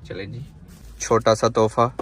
चले जी, छोटा सा तोहफा।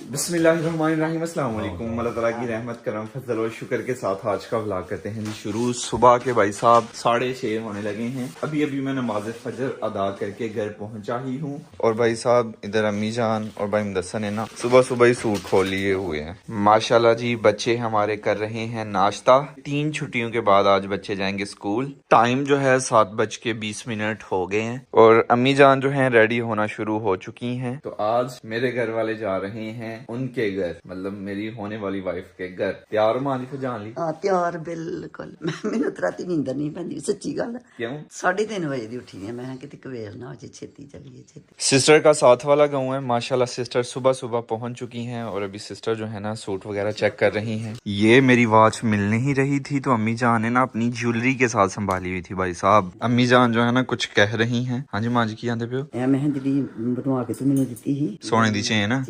बिस्मिल्लाहिर्रहमानिर्रहीम, अस्सलाम वालेकुम। अल्लाह ताला की रहमत करम फजल और शुक्र के साथ आज का व्लॉग करते हैं जी शुरू। सुबह के भाई साहब 6:30 होने लगे हैं। अभी अभी मैं नमाज फजर अदा करके घर पहुंचा ही हूँ। और भाई साहब इधर अम्मी जान और भाई मुदस्सर ने ना सुबह सुबह ही सूट खोल लिए हुए हैं माशाल्लाह जी। बच्चे हमारे कर रहे हैं नाश्ता। 3 छुट्टियों के बाद आज बच्चे जाएंगे स्कूल। टाइम जो है 7:20 हो गए हैं और अम्मी जान जो है रेडी होना शुरू हो चुकी हैं। तो आज मेरे घर वाले जा रहे हैं उनके घर, मतलब मेरी होने वाली वाइफ के घर। तैयार मां जी जान ली? हाँ तैयार बिल्कुल। मैनू तो राती नींदर नहीं पैंदी, सच्ची गल। क्यों? 3:30 बजे दी उठी है मैं, किते कवेर ना हो जाए, छेती चलिए छेती। सिस्टर का साथ वाला गाँव है माशाल्लाह। सिस्टर सुबह सुबह पहुंच चुकी हैं और अभी सिस्टर जो है ना सूट वगैरह चेक कर रही हैं। ये मेरी वॉच मिल नहीं रही थी तो अम्मी जान ने ना अपनी ज्वेलरी के साथ संभाली हुई थी भाई साहब। अम्मी जान जो है ना कुछ कह रही हैं। हाँ जी मां जी की आंदे पे हो? मैं जी बनवा के तू मैनू दित्ती ही सोने दी चेन है।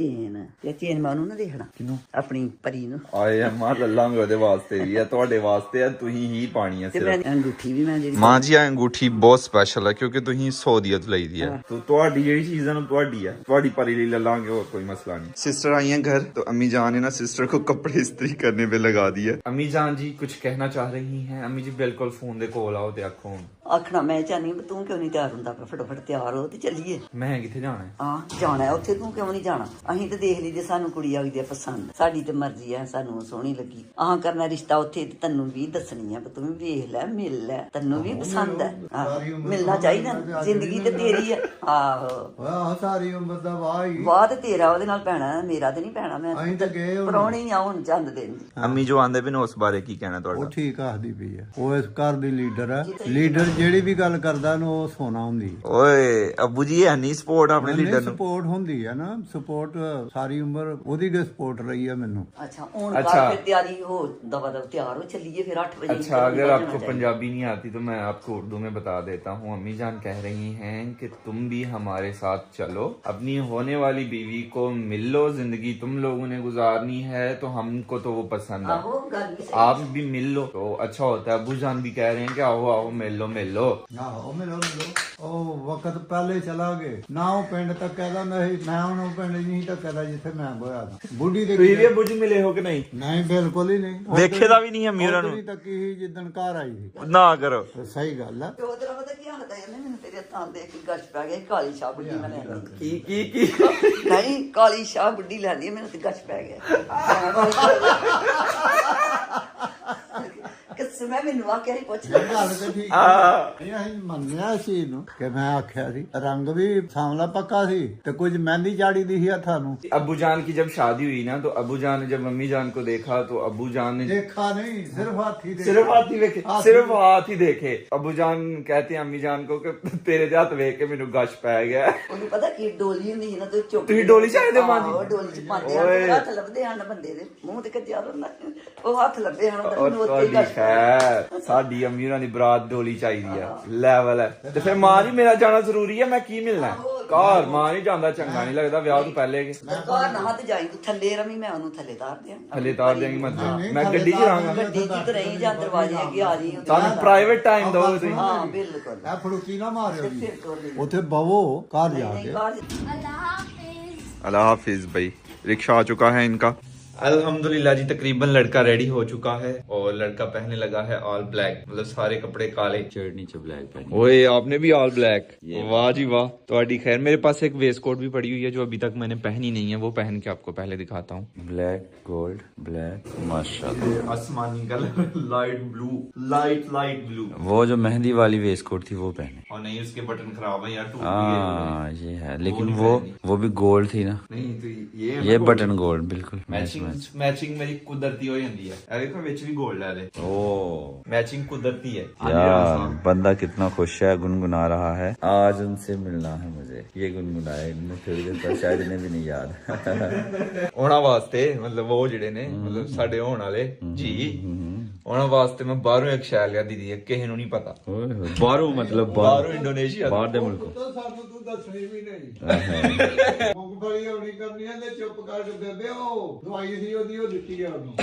चेन मैं ਉਹਨੂੰ ਨਾ ਦੇਖਣਾ ਕਿਨੂੰ, ਆਪਣੀ ਪਰੀ ਨੂੰ। ਆਏ ਮਾਂ ਲੱਲਾਂਗੇ ਉਹਦੇ ਵਾਸਤੇ ਵੀ ਹੈ, ਤੁਹਾਡੇ ਵਾਸਤੇ ਹੈ, ਤੁਸੀਂ ਹੀ ਪਾਣੀ ਹੈ ਤੇ ਮੈਂ ਅੰਗੂਠੀ ਵੀ ਮੈਂ ਜਿਹੜੀ ਮਾਂ ਜੀ ਆ ਅੰਗੂਠੀ ਬਹੁਤ ਸਪੈਸ਼ਲ ਹੈ ਕਿਉਂਕਿ ਤੁਸੀਂ ਸੌਦੀਅਤ ਲਈ ਦੀ ਹੈ। तो ਤੁਹਾਡੀ ਜਿਹੜੀ ਚੀਜ਼ ਹੈ ਨਾ ਤੁਹਾਡੀ ਹੈ, ਤੁਹਾਡੀ ਪਰੀ ਲਈ ਲੱਲਾਂਗੇ और कोई मसला नहीं। सिस्टर आई हैं घर तो अम्मी जान ने ना सिस्टर को कपड़े इस्त्री करने पे लगा दिया। अम्मी जान जी कुछ कहना चाह रही हैं। अम्मी जी बिल्कुल फोन दे कोल आओ ते आखो। ਆਖਣਾ ਮੈਂ ਚਾਹਨੀ ਤੂੰ ਕਿਉਂ ਨਹੀਂ ਤਿਆਰ ਹੁੰਦਾ, ਫਟਾਫਟ ਤਿਆਰ ਹੋ ਤੇ ਚੱਲੀਏ। मैं किथे जाना है? ਹਾਂ ਜਾਣਾ ਹੈ ਉੱਥੇ, ਤੂੰ ਕਿਉਂ ਨਹੀਂ ਜਾਣਾ? ਅਸੀਂ ਤੇ ਦੇਖ ਲਈ ਜੇ ਸਾਨੂੰ ਕੁੜੀ ਆਈ ਦੀ ਪਸੰਦ, ਸਾਡੀ ਤੇ ਮਰਜ਼ੀ ਹੈ, ਸਾਨੂੰ ਸੋਹਣੀ ਲੱਗੀ ਆਹ ਕਰਨਾ ਰਿਸ਼ਤਾ ਉੱਥੇ। ਤੇ ਤੈਨੂੰ ਵੀ ਦੱਸਣੀ ਹੈ, ਤੂੰ ਵੀ ਵੇਖ ਲੈ, ਮਿਲ ਲੈ, ਤੈਨੂੰ ਵੀ ਪਸੰਦ ਹੈ। ਮਿਲਣਾ ਚਾਹੀਦਾ, ਜ਼ਿੰਦਗੀ ਤੇ ਤੇਰੀ ਹੈ। ਆਹੋ ਸਾਰੀ ਉਮਰ ਦਾ ਵਾਹ ਤੇ ਤੇਰਾ ਉਹਦੇ ਨਾਲ ਪੈਣਾ, ਮੇਰਾ ਤੇ ਨਹੀਂ ਪੈਣਾ। ਮੈਂ ਪ੍ਰਾਹੁਣੀ ਆ ਹੁਣ ਚੰਦ ਦਿਨ। अम्मी जो आंदे पे उस बारे की कहना ਉਹ ਤੁਹਾਡਾ? ਠੀਕ ਆਖਦੀ ਪਈ ਆ, ਉਹ ਇਸ ਘਰ ਦੀ ਲੀਡਰ ਆ। ਲੀਡਰ ਜਿਹੜੀ ਵੀ ਗੱਲ ਕਰਦਾ ਨਾ ਉਹ ਸੋਨਾ ਹੁੰਦੀ। ਓਏ ਅੱਬੂ ਜੀ ਹੈ ਨਹੀਂ ਸਪੋਰਟ ਆਪਣੇ ਲੀਡਰ ਨੂੰ? ਸਪੋਰਟ ਹੁੰਦੀ ਆ ਨਾ, ਸਪੋਰਟ ਸਾਰੀ ਉਮਰ ਉਹਦੀ ਦੇ ਸਪੋर्ट रही है मैनू। अच्छा ਹੁਣ फिर तैयारी हो, दबा दब तैयार हो, चलिए फिर 8 बजे। अच्छा अगर आपको पंजाबी नहीं आती तो मैं आपको उर्दू में बता देता हूँ। अम्मी जान कह रही हैं कि तुम भी हमारे साथ चलो, अपनी होने वाली बीवी को मिल लो, जिंदगी तुम लोगों ने गुजारनी है तो हमको तो वो पसंद है, आप भी मिल लो तो अच्छा होता है। अबू जान भी कह रहे हैं कि आओ आओ मिल लो मिल लो। ਮਿਲੋ ਉਹ ਵਕਤ ਪਹਿਲੇ ਚਲਾ ਗਏ ਨਾ, ਉਹ ਪਿੰਡ ਤੱਕ ਕਹਿੰਦਾ ਨਹੀਂ, ਮੈਂ ਹੁਣ ਉਹ ਪਿੰਡ ਨਹੀਂ ਤੱਕ ਕਹਿੰਦਾ ਜਿੱਥੇ ਮੈਂ ਹੋਇਆ ਸੀ। ਬੁੱਢੀ ਦੇ ਤੁਸੀਂ ਬੁੱਝ ਮਿਲੇ ਹੋ ਕਿ ਨਹੀਂ? ਨਹੀਂ ਬਿਲਕੁਲ ਹੀ ਨਹੀਂ, ਵੇਖੇ ਦਾ ਵੀ ਨਹੀਂ ਅਮੀ ਉਹਨਾਂ ਨੂੰ ਤੱਕ ਹੀ ਜਿੱਦਣ ਘਰ ਆਈ ਸੀ। ਨਾ ਕਰੋ, ਸਹੀ ਗੱਲ ਆ। ਉਹ ਤੇਰਾ ਪਤਾ ਕੀ ਹਾਲਤ ਹੈ? ਮੈਨੂੰ ਤੇਰੇ ਤਾਂ ਦੇਖ ਕੇ ਗਸ਼ ਪੈ ਗਿਆ। ਕਾਲੀ ਸ਼ਾਹ ਬੁੱਢੀ ਮੈਂ ਲੈਂਦੀ ਕੀ ਨਹੀਂ, ਕਾਲੀ ਸ਼ਾਹ ਬੁੱਢੀ ਲੈਂਦੀ, ਮੈਨੂੰ ਤੇ ਗਸ਼ ਪੈ ਗਿਆ। ਮੈਂ ਮੈਨੂੰ ਆ ਕੇ ਪੁੱਛ ਲੈ ਗੱਲ ਤੇ ਠੀਕ ਆ। ਅਸੀਂ ਮੰਨਿਆ ਸੀ ਇਹਨੂੰ ਕਿ ਮੈਂ ਆਖਿਆ ਸੀ ਰੰਗ ਵੀ ਸਾਂਵਲਾ ਪੱਕਾ ਸੀ ਤੇ कुछ मेहंदी चाड़ी दी है थानू। अबू जान की जब शादी हुई ना तो अबू जान ने जब मम्मी जान को देखा तो अबू जान ने देखा नहीं, सिर्फ हाथ ही देखे। सिर्फ हाथ ही देखे, सिर्फ हाथ ही देखे। अबू जान कहते हैं अम्मी जान को कि तेरे हाथ देख के मैनू गश पै गया। ਉਹਨੂੰ ਪਤਾ ਕੀ ਡੋਲੀ ਹੁੰਦੀ ਸੀ ਨਾ, ਤੇ ਚੁੱਕ ਤੁਸੀਂ ਡੋਲੀ ਚਾਹੀਦੇ ਮਾਂ ਜੀ? ਉਹ ਡੋਲੀ ਚ ਪਾਉਂਦੇ ਹਨ, ਹੱਥ ਲੱਭਦੇ ਹਨ ਬੰਦੇ ਦੇ ਮੂੰਹ ਤੇ ਕੱਜਿਆ ਹੁੰਦਾ, ਉਹ ਹੱਥ ਲੱਭੇ ਹਨ ਤਾਂ ਮੈਨੂੰ ਉੱਤੇ ਗਸ਼ ਪੈ। ਸਾਡੀ ਅਮੀ ਉਹਨਾਂ ਦੀ ਬਰਾਤ ਡੋਲੀ ਚਾਹੀਦੀ ਆ, ਲੈਵਲ ਹੈ। ਤੇ ਫਿਰ ਮਾਂ ਜੀ ਮੇਰਾ ਜਾਣਾ ਜ਼ਰੂਰੀ ਹੈ, ਮੈਂ ਕੀ ਮਿਲਣਾ ਘਰ? ਮਾਂ ਨਹੀਂ ਜਾਂਦਾ, ਚੰਗਾ ਨਹੀਂ ਲੱਗਦਾ ਵਿਆਹ ਤੋਂ ਪਹਿਲੇ। ਘਰ ਨਾ ਹੱਥ ਜਾਈ, ਤੂੰ ਥੱਲੇ ਰਵੀ, ਮੈਂ ਉਹਨੂੰ ਥੱਲੇ ਤਾਰ ਦਿਆਂ। ਥੱਲੇ ਤਾਰ ਦੇਂਗੀ ਮਤਲਬ ਮੈਂ ਗੱਡੀ 'ਚ ਰਹਾਂਗਾ? ਗੱਡੀ 'ਚ ਤੇ ਰਹੀ ਜਾਂ ਦਰਵਾਜ਼ੇ ਅੱਗੇ ਆ ਜੀ। ਸਾਨੂੰ ਪ੍ਰਾਈਵੇਟ ਟਾਈਮ ਦਿਓ ਤੁਸੀਂ। ਹਾਂ ਬਿਲਕੁਲ। ਇਹ ਫੜੂਕੀ ਨਾ ਮਾਰਿਓ ਜੀ, ਉੱਥੇ ਬਵੋ ਘਰ ਜਾ के। अल्लाह हाफिज भाई। रिक्शा आ चुका है इनका अल्हम्दुलिल्लाह जी। तकरीबन लड़का रेडी हो चुका है और लड़का पहनने लगा है ऑल ब्लैक, मतलब सारे कपड़े काले, शर्ट नीचे ब्लैक पहनी। ओए आपने भी ऑल ब्लैक? वाह जी वाह, तो खैर मेरे पास एक वेस्ट कोट भी पड़ी हुई है जो अभी तक मैंने पहनी नहीं है, वो पहन के आपको पहले दिखाता हूँ। ब्लैक गोल्ड ब्लैक माशाल्लाह, आसमानी कलर, लाइट ब्लू। वो जो मेहंदी वाली वेस्ट कोट थी वो पहने। और नहीं उसके बटन खराब है यार, टूट हाँ ये है, लेकिन वो भी गोल्ड थी ना। नहीं तो ये बटन गोल्ड बिल्कुल मैचिंग मेरी कुदरती हो जाती है। अरे तो विच भी गोल्ड है। ओ मैचिंग कुदरती है यार। बंदा कितना खुश है, गुनगुना रहा है, आज उनसे मिलना है मुझे। ये गुनगुनाए इनमें थोड़ी देर पर, शायद इन्हें भी नहीं याद। होना वास्ते मतलब वो जिहड़े ने मतलब साडे होण वाले जी, ਉਹਨਾਂ ਵਾਸਤੇ ਮੈਂ ਬਾਹਰੋਂ ਇੱਕ ਸ਼ੈ ਲਿਆ ਦੀਦੀ ਹੈ, ਕਿਸੇ ਨੂੰ ਨਹੀਂ ਪਤਾ। ਬਾਹਰੋਂ ਮਤਲਬ ਬਾਹਰੋਂ ਇੰਡੋਨੇਸ਼ੀਆ, ਬਾਹਰ ਦੇ ਮੁਲਕੋਂ। ਸਾਨੂੰ ਤੂੰ ਦੱਸਣੀ ਵੀ ਨਹੀਂ। ਮੂੰਗਫਲੀ ਹੋਣੀ ਕਰਨੀ ਹੈ ਤੇ ਚੁੱਪ ਕਰਕੇ ਬੇਬੇ ਉਹ ਦਵਾਈ ਸੀ ਉਹਦੀ ਉਹ ਦਿੱਤੀ ਆ ਉਹਨੂੰ।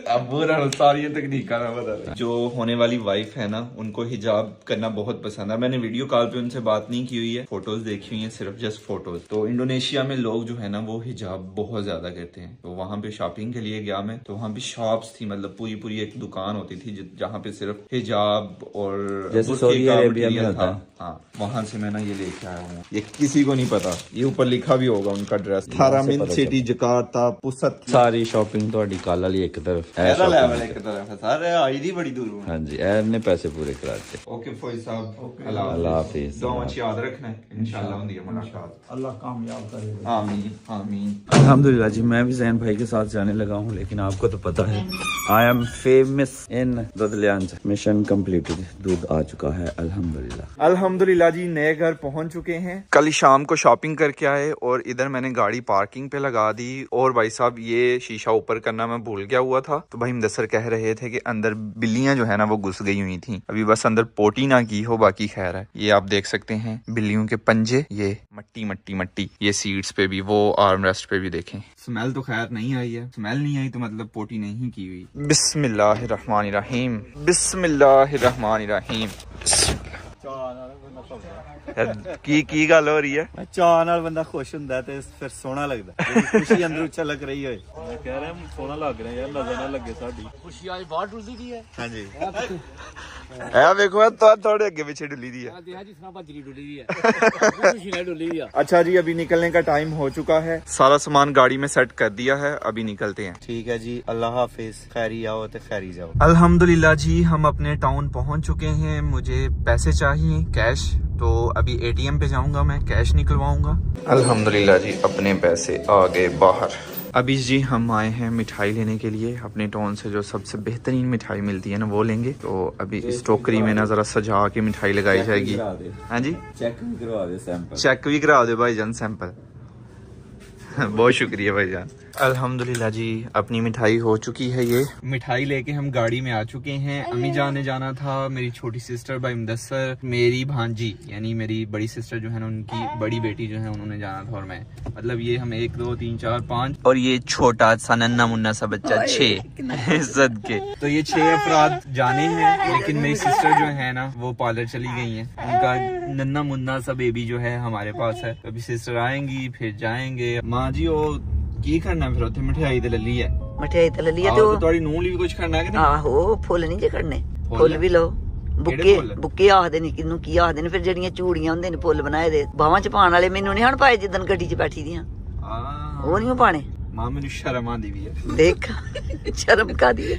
अबू सारी तकनीक ना बता। जो होने वाली वाइफ है ना, उनको हिजाब करना बहुत पसंद है। मैंने वीडियो कॉल पे उनसे बात नहीं की हुई है, फोटोज देखी हुई है, सिर्फ जस्ट फोटोज। तो इंडोनेशिया में लोग जो है ना वो हिजाब बहुत ज्यादा करते हैं। तो वहाँ पे शॉपिंग के लिए गया मैं, तो वहाँ पे शॉप्स थी, मतलब पूरी पूरी एक दुकान होती थी जहाँ पे सिर्फ हिजाब और जैसे बुर्के सऊदी का अरेबिया में मटेरियल होता था। है। हाँ, वहां से मैं ना ये लेके आया हूँ। ये किसी को नहीं पता, ये ऊपर लिखा भी होगा उनका ड्रेस। थारामिन सिटी, जकार्ता, पुसत। सारी शॉपिंग तो काला ली एक तरफ ऐसा लेवल एक तरफ है, सारे आई दी बड़ी दूर। हाँ जी, एर ने पैसे पूरे करा दिए। ओके फौज साहब, अल्लाह हाफिज। दुआ में याद रखना है, इंशाल्लाह होंगी है मुलाकात। अल्लाह कामयाब करे। आमीन आमीन। अल्हम्दुलिल्लाह जी, मैं भी जैन भाई के साथ जाने लगा हूँ, लेकिन आपको तो पता है आई एम फेमस इन दुधलियांज। मिशन कंप्लीटेड, दूध आ चुका है अल्हम्दुलिल्लाह। अल्हम्दुलिल्लाह जी, नए घर पहुंच चुके हैं। कल शाम को शॉपिंग करके आए और इधर मैंने गाड़ी पार्किंग पे लगा दी। और भाई साहब ये शीशा ऊपर करना मैं भूल गया हुआ था, तो भाई मुदस्सर कह रहे थे कि अंदर बिल्लियां जो है ना वो घुस गई हुई थी। अभी बस अंदर पोटी ना की हो, बाकी खैर है। ये आप देख सकते हैं बिल्लियों के पंजे, ये मट्टी मट्टी मट्टी, ये सीट्स पे भी, वो आर्म रेस्ट पे भी देखें। स्मेल तो खैर नहीं आई है, स्मेल नहीं आई तो मतलब पोटी नहीं की हुई। बिस्मिल्लाहिर्रहमानिर्रहीम, बिस्मिल्लाहिर्रहमानिर्रहीम। की गल हो रही है? ਚਾਹ ਨਾਲ ਬੰਦਾ ਖੁਸ਼ ਹੁੰਦਾ ਤੇ ਫਿਰ ਸੋਹਣਾ ਲੱਗਦਾ ਖੁਸ਼ੀ ਅੰਦਰੋਂ ਝਲਕ ਰਹੀ ਹੋਏ ਮੈਂ ਕਹਿ ਰਿਹਾ ਸੋਹਣਾ ਲੱਗ ਰਿਹਾ ਯਾਰ ਨਜ਼ਰ ਨਾ ਲੱਗੇ ਸਾਡੀ ਖੁਸ਼ੀ ਅੱਜ ਬਾਹਰ ਡੁੱਲਦੀ ਦੀ ਹੈ ਹਾਂਜੀ ਇਹ ਵੇਖੋ ਤਾਂ थोड़े आगे पीछे डुली दी है। अच्छा जी, अभी निकलने का टाइम हो चुका है, सारा सामान गाड़ी में सेट कर दिया है, अभी निकलते हैं। ठीक है जी, अल्लाह हाफिज, खैरी आओ तो खैरी जाओ। अल्हम्दुलिल्लाह जी, हम अपने टाउन पहुंच चुके हैं। मुझे पैसे चाहिए कैश, तो अभी एटीएम पे जाऊंगा, मैं कैश निकलवाऊंगा। अल्हम्दुलिल्लाह जी, अपने पैसे आ गए बाहर। अभी जी हम आए हैं मिठाई लेने के लिए। अपने टाउन से जो सबसे बेहतरीन मिठाई मिलती है ना वो लेंगे। तो अभी इस टोकरी में ना जरा सजा के मिठाई लगाई जाएगी। हाँ जी, चेक भी करवा दे सैंपल। चेक भी करा दे भाईजान, सैंपल। बहुत शुक्रिया भाईजान। अल्हम्दुलिल्लाह जी, अपनी मिठाई हो चुकी है। ये मिठाई लेके हम गाड़ी में आ चुके हैं। अम्मी जान ने जाना था, मेरी छोटी सिस्टर भाई मुदस्सर, मेरी भांजी यानी मेरी बड़ी सिस्टर जो है ना, उनकी बड़ी बेटी जो है, उन्होंने जाना था। और मैं, मतलब ये हम 1 2 3 4 5 और ये छोटा सा नन्ना मुन्ना सा बच्चा 6 सदके। तो ये 6 अफराद जाने हैं। लेकिन मेरी सिस्टर जो है ना वो पार्लर चली गई है। उनका नन्ना मुन्ना सा बेबी जो है हमारे पास है। अभी सिस्टर आएंगी फिर जाएंगे। माँ जी वो की करना फिर उत्थे मिठाई ते लली है, ਮਠਿਆਈ ਤੇ ਲੈ ਲਈ ਤੇ ਉਹ ਤੁਹਾਡੀ ਨੂੰਹ ਲਈ ਵੀ ਕੁਝ ਕਰਨਾ ਹੈ ਕਿ ਨਹੀਂ? ਆਹੋ ਫੁੱਲ ਨਹੀਂ ਜੇ ਖੜਨੇ, ਫੁੱਲ? ਫੁੱਲ ਵੀ ਲਓ। ਬੁੱਕੇ ਫੁੱਲ? ਬੁੱਕੇ ਆਖਦੇ ਨੇ, ਕਿਹਨੂੰ ਕੀ ਆਖਦੇ ਨੇ, ਫਿਰ ਜਿਹੜੀਆਂ ਚੂੜੀਆਂ ਹੁੰਦੇ ਨੇ ਫੁੱਲ ਬਣਾਏ ਦੇ ਬਾਹਾਂ 'ਚ ਪਾਉਣ ਵਾਲੇ, ਮੈਨੂੰ ਨਹੀਂ ਹਣ ਪਾਏ ਜਿੱਦਣ ਗੱਡੀ 'ਚ ਬੈਠੀ ਦੀਆਂ, ਉਹ ਨਹੀਂ ਪਾਣੇ। ਮਾਂ ਮੈਨੂੰ ਸ਼ਰਮ ਆਂਦੀ ਵੀ ਹੈ। ਦੇਖ ਸ਼ਰਮ ਕਾਦੀ ਹੈ,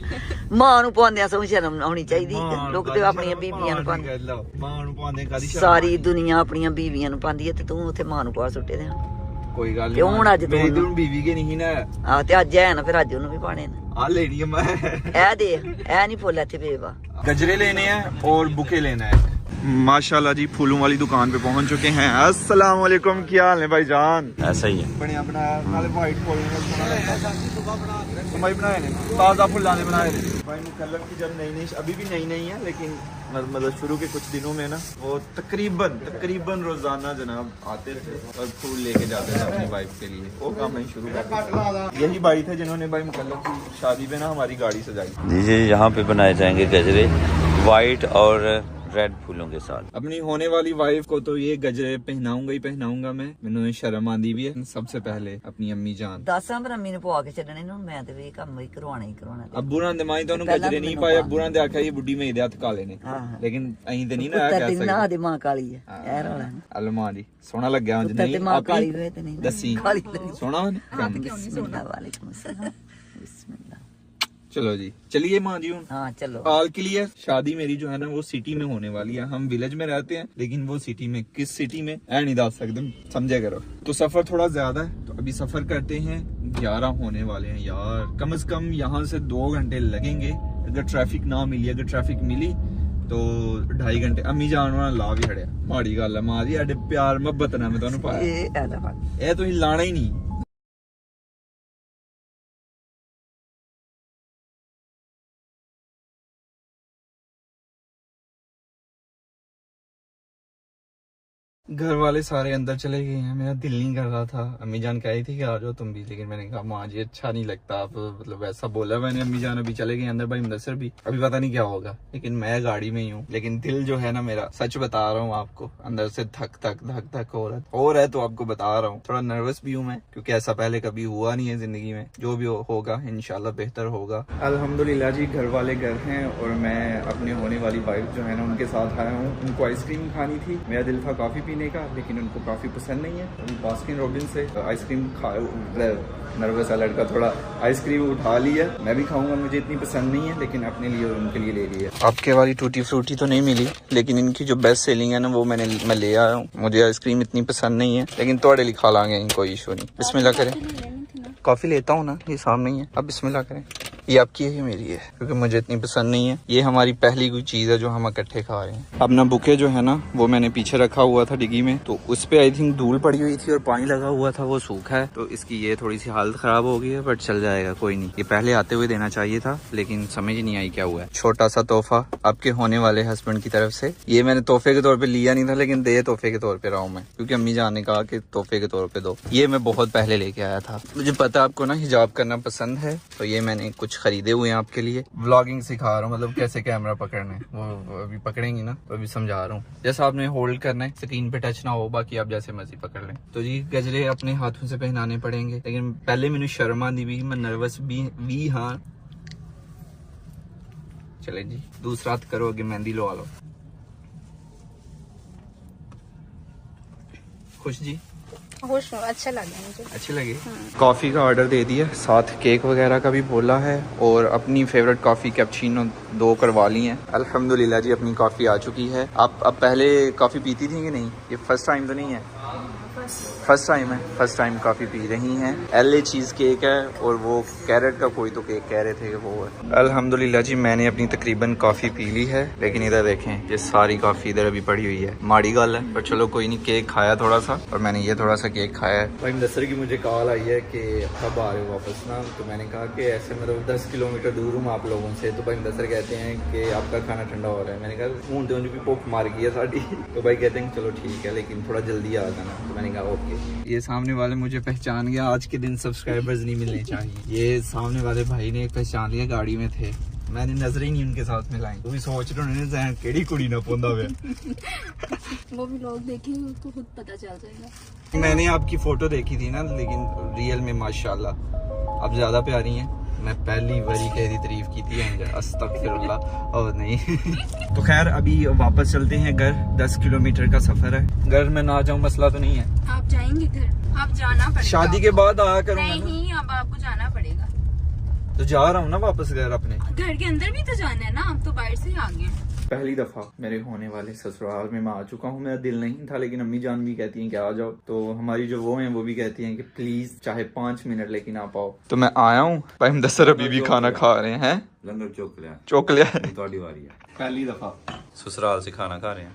ਮਾਂ ਨੂੰ ਪਾਉਂਦਿਆਂ ਸਭ ਸ਼ਰਮ ਆਉਣੀ ਚਾਹੀਦੀ। ਲੋਕ ਤੇ ਆਪਣੀਆਂ ਬੀਬੀਆਂ ਨੂੰ ਪਾਉਂਦੇ, ਮਾਂ ਨੂੰ ਪਾਉਂਦੇ ਕਾਦੀ ਸ਼ਰਮ? ਸਾਰੀ ਦੁਨੀਆ ਆਪਣੀਆਂ ਬੀਬੀਆਂ ਨੂੰ ਪਾਉਂਦੀ ਹੈ ਤੇ ਤੂੰ ਉੱਥੇ ਮਾਂ ਨੂੰ ਪਾ ਸੁੱਟੇ ਦੇ। ਕੋਈ ਗੱਲ ਕਿਉਂ ਹੁਣ ਅੱਜ ਮੇਰੀ ਤੂੰ ਤਾਂ ਬੀਵੀ ਕੇ ਨਹੀਂ ਨਾ ਆ ਤੇ ਅੱਜ ਹੈ ਨਾ, ਫਿਰ ਅੱਜ ਉਹਨੂੰ ਵੀ ਪਾਣੇ ਨੇ। ਆ ਲੈਣੀ ਮੈਂ। ਇਹ ਦੇ, ਇਹ ਨਹੀਂ ਫੁੱਲ ਇੱਥੇ ਬੇਵਾ। गजरे लेने हैं और बुके लेना है। माशाल्लाह जी, फूलों वाली दुकान पे पहुंच चुके हैं। अस्सलाम वालेकुम, क्या हाल है भाईजान? ऐसा ही है। बढ़िया बनाया, नाले वाइट फूल भाई बनाए ने, ताजा फुल्ला ने बनाए ने भाई। मुकल्लफ की जब नई अभी भी नई है, लेकिन मतलब शुरू के कुछ दिनों में ना वो तकरीबन रोजाना जनाब आते थे और फूल लेके जाते थे अपनी वाइफ के लिए। वो काम नहीं शुरू करते। यही भाई थे जिन्होंने भाई मुकल्लफ की शादी में ना हमारी गाड़ी सजाई। जी, यहाँ पे बनाए जाएंगे गजरे वाइट और रेड फूलों के साथ। अपनी होने वाली वाइफ को तो ये गजरे पहनाऊंगा ही पहनाऊंगा मैं। मैंने शर्म आंदी भी है। सबसे पहले अपनी अम्मी जान ਦੱਸਾਂ ਪਰ ਅੰਮੀ ਨੂੰ ਪਵਾ ਕੇ ਛੱਡਣੇ ਨੂੰ, ਮੈਂ ਤੇ ਵੀ ਇਹ ਕੰਮ ਹੀ ਕਰਵਾਉਣਾ ਹੀ ਕਰਵਾਉਣਾ। अब्बू ने माई तो गजरे नहीं पाए। अब्बू ने आख्या ये बुढ़ी मेरे हथ काले ने, लेकिन अं तो नहीं ना कह ਤੇ ਨਾ सकते। ਦੀ ਮਾਂ ਕਾਲੀ ਹੈ, ਇਹ ਰੌਲਾ ਨਾ। अलमा जी सोहना लग गया ਤੇ ਮਾਂ ਕਾਲੀ ਹੋਏ ਤੇ ਨਹੀਂ दसी ਕਾਲੀ ਲੱਗੀ। सोहना बिस्मिल्लाह वालेकुम अस्सलाम, बिस्मिल्लाह। चलो जी, चलिए माँ जी। हाँ चलो। All clear. शादी मेरी जो है ना वो सिटी में होने वाली है। हम विलेज में रहते हैं, लेकिन वो सिटी में, किस सिटी में ऐ नहीं दस सकते, समझे करो। तो सफर थोड़ा ज्यादा है, तो अभी सफर करते हैं। 11 होने वाले हैं यार। कम से कम यहाँ से 2 घंटे लगेंगे अगर ट्रैफिक ना मिली। अगर ट्रैफिक मिली तो 2.5 घंटे। अम्मी जान वाला ला भी खड़िया, माड़ी गल है माँ जी, एडे प्यार मुहब्बत ना मैं तुहानू पाया, ਇਹ ਐਦਾ ਬਾਤ ये तुसीं लाना ही नहीं। घर वाले सारे अंदर चले गए हैं, मेरा दिल नहीं कर रहा था। अम्मी जान कह रही थी कि आ जाओ तुम भी, लेकिन मैंने कहा माँ जी अच्छा नहीं लगता, आप मतलब ऐसा बोला मैंने। अम्मी जान अभी चले गए अंदर, भाई मुदस्सिर भी, अभी पता नहीं क्या होगा, लेकिन मैं गाड़ी में ही हूँ। लेकिन दिल जो है ना मेरा, सच बता रहा हूँ आपको, अंदर से धक धक धक धक हो रहा है। तो आपको बता रहा हूँ, थोड़ा नर्वस भी हूँ मैं, क्योंकि ऐसा पहले कभी हुआ नहीं है जिंदगी में। जो भी होगा इंशाल्लाह बेहतर होगा। अल्हम्दुलिल्लाह जी, घर वाले घर हैं और मैं अपने होने वाली वाइफ जो है ना उनके साथ आया हूँ। उनको आइसक्रीम खानी थी, मेरा दिल था कॉफी पीने का, लेकिन उनको कॉफी पसंद नहीं है। अभी बास्किन रॉबिन्स से आइसक्रीम खा, नर्वस है लड़का, थोड़ा आइसक्रीम उठा लिया। मैं भी खाऊंगा, मुझे इतनी पसंद नहीं है, लेकिन अपने लिए और उनके लिए ले लिया। आपके वाली टूटी फ्रूटी तो नहीं मिली, लेकिन इनकी जो बेस्ट सेलिंग है ना वो मैं ले आया हूँ। मुझे आइसक्रीम इतनी पसंद नहीं है, लेकिन थोड़े लिए खा लाएंगे, कोई इशू नहीं। बिस्मिल्लाह करें। कॉफी लेता हूँ ना, ये सामने ही है, अब बिस्मिल्लाह करें। ये आपकी है, ये मेरी है, क्योंकि मुझे इतनी पसंद नहीं है। ये हमारी पहली कोई चीज़ है जो हम इकट्ठे खा रहे हैं। अपना बुके जो है ना वो मैंने पीछे रखा हुआ था डिग्गी में, तो उस पे आई थिंक धूल पड़ी हुई थी और पानी लगा हुआ था, वो सूखा है, तो इसकी ये थोड़ी सी हालत खराब हो गई है, बट चल जाएगा, कोई नहीं। ये पहले आते हुए देना चाहिए था, लेकिन समझ ही नहीं आई क्या हुआ है। छोटा सा तोहफा आपके होने वाले हस्बैंड की तरफ से। ये मैंने तोहफे के तौर पर लिया नहीं था, लेकिन दे तोहफे के तौर पर रहा हूँ मैं, क्योंकि अम्मी जान ने कहा कि तोहफे के तौर पर दो। ये मैं बहुत पहले लेके आया था। मुझे पता आपको ना हिजाब करना पसंद है, तो ये मैंने कुछ खरीदे हुए हैं आपके लिए। व्लॉगिंग सिखा रहा हूँ, मतलब कैसे कैमरा पकड़ना है, वो अभी पकड़ेंगी ना तो अभी समझा रहा हूँ। जैसा आपने होल्ड करना है, स्क्रीन पे टच ना हो, बाकी आप जैसे मर्जी पकड़ लें। तो जी गजरे अपने हाथों से पहनाने पड़ेंगे, लेकिन पहले मैंने शर्म आती भी, मैं नर्वस भी। हाँ चले जी, दूसरा हाथ करो, आगे मेहंदी लगा लो। खुश जी? खुश हूँ, अच्छा लगा मुझे। अच्छे लगे। कॉफ़ी का ऑर्डर दे दिया, साथ केक वगैरह का भी बोला है, और अपनी फेवरेट कॉफ़ी कैपुचिनो 2 करवा ली हैं। अल्हम्दुलिल्लाह जी, अपनी कॉफ़ी आ चुकी है। आप अब पहले कॉफ़ी पीती थी कि नहीं? ये फर्स्ट टाइम तो नहीं है? फर्स्ट टाइम है, फर्स्ट टाइम कॉफ़ी पी रही हैं। LA चीज़ केक है, और वो कैरेट का कोई तो केक कह रहे थे कि वो है। अल्हम्दुलिल्लाह जी, मैंने अपनी तकरीबन कॉफ़ी पी ली है, लेकिन इधर देखें ये सारी कॉफ़ी इधर अभी पड़ी हुई है। माड़ी गल है, पर चलो कोई नहीं। केक खाया थोड़ा सा, और मैंने ये थोड़ा सा केक खाया है। भाई मुदस्सिर की मुझे कॉल आई है कि कब आ रहे हो वापस ना, तो मैंने कहा कि ऐसे मतलब 10 किलोमीटर दूर हूँ आप लोगों से। तो भाई मुदस्सिर कहते हैं कि आपका खाना ठंडा हो रहा है। मैंने कहा हूँ तो भी भुख मार गई है साड़ी। तो भाई कहते हैं चलो ठीक है, लेकिन थोड़ा जल्दी आ जाना। तो मैंने कहा ओके। ये सामने वाले मुझे पहचान गया, आज के दिन सब्सक्राइबर्स नहीं मिलने चाहिए। ये सामने वाले भाई ने पहचान लिया, गाड़ी में थे, मैंने नजर ही नहीं उनके साथ मिलाई। तो भी सोच रहे उन्होंने जहन केड़ी कुड़ी ना पोंदा हुआ। वो भी लोग देखेंगे, उसको खुद पता चल जाएगा। मैंने आपकी फोटो देखी थी ना, लेकिन रियल में माशाल्लाह आप ज्यादा प्यारी हैं। मैं पहली बारी कह तारीफ की थी, अस्तगफिरुल्लाह। और नहीं तो खैर, अभी वापस चलते हैं घर। 10 किलोमीटर का सफर है। घर में ना जाऊं मसला तो नहीं है? आप जाएंगे घर? आप जाना पड़ेगा। शादी के बाद आया करूंगा। नहीं, अब आपको जाना पड़ेगा। तो जा रहा हूँ ना वापस घर अपने। घर के अंदर भी तो जाना है ना, आप तो बाहर से ही आ गए। पहली दफा मेरे होने वाले ससुराल में मैं आ चुका हूँ। मेरा दिल नहीं था, लेकिन अम्मी जान भी कहती हैं कि आ जाओ। तो हमारी जो वो हैं वो भी कहती हैं कि प्लीज चाहे 5 मिनट लेकिन आप आओ। तो मैं आया हूँ। भाई मुदस्सिर अभी भी खाना खा रहे हैं। लंगर चोक लिया ਤੁਹਾਡੀ ਵਾਰੀ ਹੈ। पहली दफा ससुराल से खाना खा रहे हैं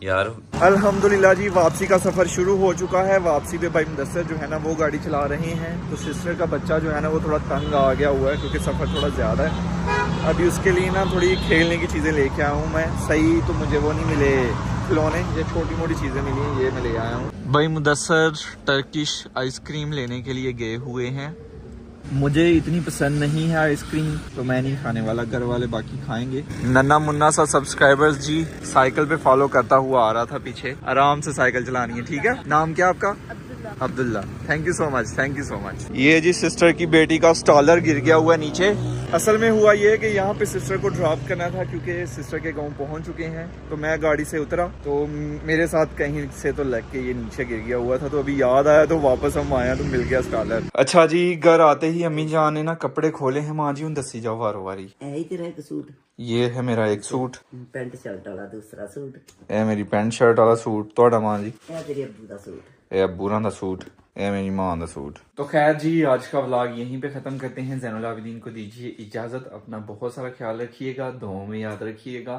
यार। अल्हम्दुलिल्लाह जी, वापसी का सफर शुरू हो चुका है। वापसी पे भाई मुदस्सिर जो है ना वो गाड़ी चला रहे हैं, तो सिस्टर का बच्चा जो है ना वो थोड़ा तंग आ गया हुआ है, क्योंकि सफर थोड़ा ज्यादा है। अभी उसके लिए ना थोड़ी खेलने की चीजें लेके आया हूँ मैं। सही तो मुझे वो नहीं मिले खिलौने, ये छोटी मोटी चीजें मिली हैं, ये मैं ले आया हूँ। भाई मुदस्सिर टर्किश आइसक्रीम लेने के लिए गए हुए हैं। मुझे इतनी पसंद नहीं है आइसक्रीम, तो मैं नहीं खाने वाला, घर वाले बाकी खाएंगे। नन्ना मुन्ना सा सब्सक्राइबर्स जी साइकिल पे फॉलो करता हुआ आ रहा था पीछे। आराम से साइकिल चलानी है, ठीक है? नाम क्या आपका? Abdullah. Thank you so much, thank you so much. ये जी सिस्टर की बेटी का स्टॉलर गिर गया हुआ नीचे। असल में हुआ ये कि यहाँ पे सिस्टर को ड्रॉप करना था, क्योंकि सिस्टर के गांव पहुँच चुके हैं। तो मैं गाड़ी से उतरा, तो मेरे साथ कहीं से तो लग के ये नीचे गिर गया हुआ था। तो अभी याद आया, तो वापस हम आया तो मिल गया स्टॉलर। अच्छा जी, घर आते ही अम्मी जान ने ना कपड़े खोले हैं। माँ जी उन दसी जाओ वारो वारी। यही तेरा एक सूट, ये है मेरा एक सूट, पैंट शर्ट वाला दूसरा सूट, ये मेरी पैंट शर्ट वाला सूट, ਤੁਹਾਡਾ माँ जी ਇਹ ਤੇਰੇ ਅੱਬੂ ਦਾ सूट, ये अब्बू ਦਾ सूट, ये मेरी माँ का सूट। तो खैर जी, आज का व्लॉग यहीं पे खत्म करते हैं। ज़ैनुल आबिदीन को दीजिए इजाजत। अपना बहुत सारा ख्याल रखिएगा, दुआओं में याद रखिएगा।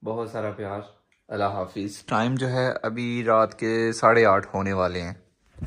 बहुत सारा प्यार। अल्लाह हाफिज। टाइम जो है अभी रात के 8:30 होने वाले हैं।